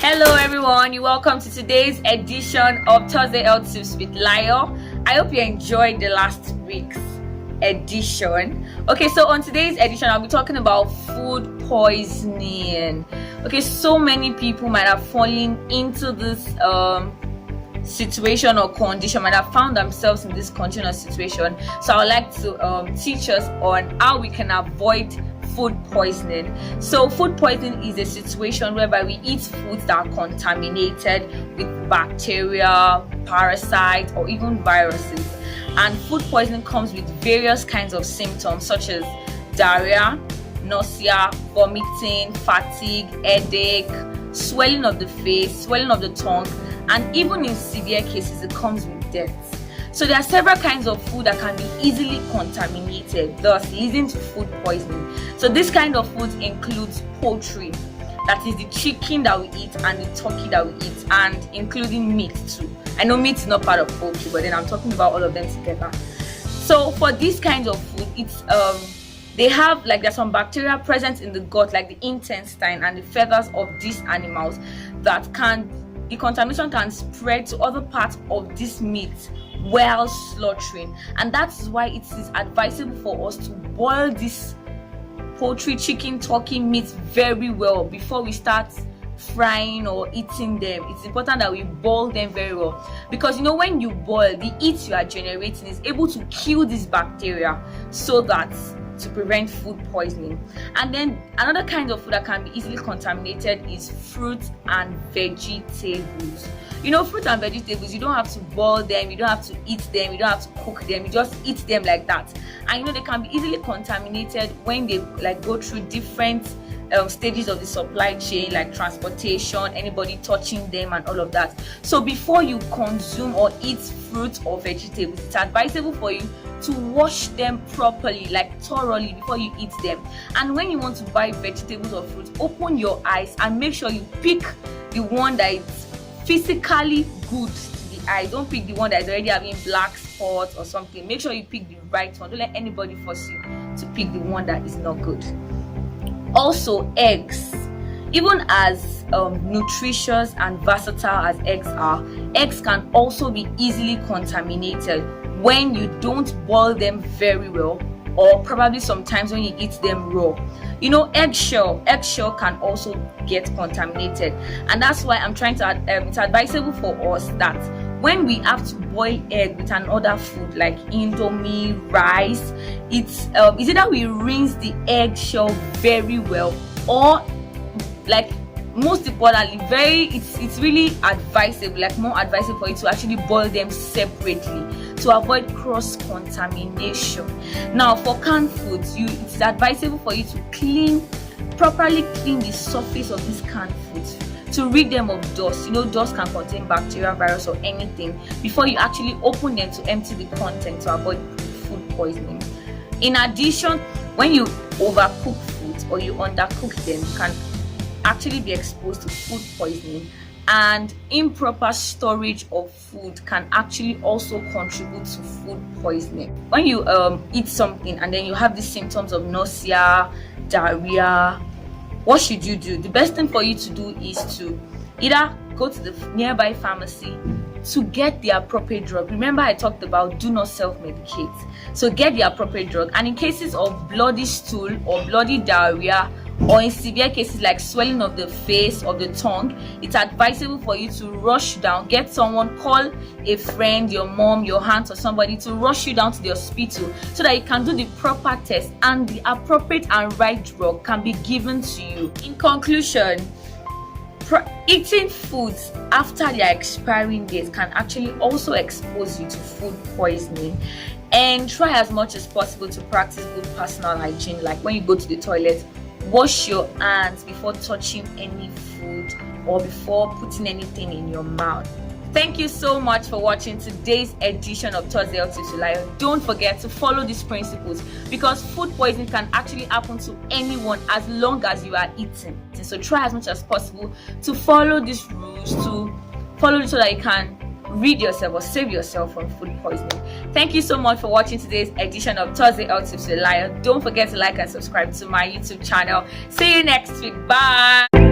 Hello everyone, you're welcome to today's edition of Thursday Health Tips with Layo. I hope you enjoyed the last week's edition. Okay, so on today's edition I'll be talking about food poisoning. Okay, so many people might have fallen into this situation or condition, might have found themselves in this condition or situation. So I would like to teach us on how we can avoid food poisoning. So food poisoning is a situation whereby we eat foods that are contaminated with bacteria, parasites, or even viruses. And food poisoning comes with various kinds of symptoms such as diarrhea, nausea, vomiting, fatigue, headache, swelling of the face, swelling of the tongue, and even in severe cases it comes with death. So there are several kinds of food that can be easily contaminated, thus leading to food poisoning. So this kind of food includes poultry, that is the chicken that we eat, and the turkey that we eat, and including meat too. I know meat is not part of poultry, but then I'm talking about all of them together. So for these kinds of food, it's there's some bacteria present in the gut, like the intestine and the feathers of these animals, the contamination can spread to other parts of this meat while slaughtering, and that's why it is advisable for us to boil this poultry, chicken, turkey meat very well before we start frying or eating them. It's important that we boil them very well, because when you boil, the heat you are generating is able to kill this bacteria, so that to prevent food poisoning. And then another kind of food that can be easily contaminated is fruit and vegetables. Fruit and vegetables, you don't have to boil them, you don't have to eat them, you don't have to cook them, you just eat them like that. And they can be easily contaminated when they go through different stages of the supply chain, like transportation, anybody touching them and all of that. So before you consume or eat fruit or vegetables, it's advisable for you to wash them properly, thoroughly, before you eat them. And when you want to buy vegetables or fruit, open your eyes and make sure you pick the one that is physically good to the eye. Don't pick the one that is already having black spots or something. Make sure you pick the right one. Don't let anybody force you to pick the one that is not good. Also, eggs. Even as nutritious and versatile as eggs are, eggs can also be easily contaminated when you don't boil them very well, or probably sometimes when you eat them raw. Eggshell can also get contaminated, and that's why I'm trying to it's advisable for us that when we have to boil egg with another food like indomie, rice, it's either we rinse the eggshell very well, or most importantly, it's really advisable, more advisable for you to actually boil them separately to avoid cross contamination. Now for canned foods, it's advisable for you to properly clean the surface of these canned foods to rid them of dust. Dust can contain bacteria, virus, or anything, before you actually open them to empty the content to avoid food poisoning. In addition, when you overcook foods or you undercook them, you can actually be exposed to food poisoning. And improper storage of food can actually also contribute to food poisoning. When you eat something and then you have the symptoms of nausea, diarrhea, what should you do? The best thing for you to do is to either go to the nearby pharmacy to get the appropriate drug. Remember, I talked about do not self-medicate. So get the appropriate drug. And in cases of bloody stool or bloody diarrhea, or in severe cases like swelling of the face or the tongue, it's advisable for you to rush down, get someone, call a friend, your mom, your aunt, or somebody to rush you down to the hospital so that you can do the proper test and the appropriate and right drug can be given to you. In conclusion, eating foods after their expiring date can actually also expose you to food poisoning. And try as much as possible to practice good personal hygiene, like when you go to the toilet, wash your hands before touching any food or before putting anything in your mouth. Thank you so much for watching today's edition of Thursday Health Tips with Layo. Don't forget to follow these principles, because food poisoning can actually happen to anyone as long as you are eating. So try as much as possible to follow these rules, so that you can rid yourself or save yourself from food poisoning. Thank you so much for watching today's edition of Thursday Health Tips with Layo. Don't forget to like and subscribe to my YouTube channel. See you next week. Bye.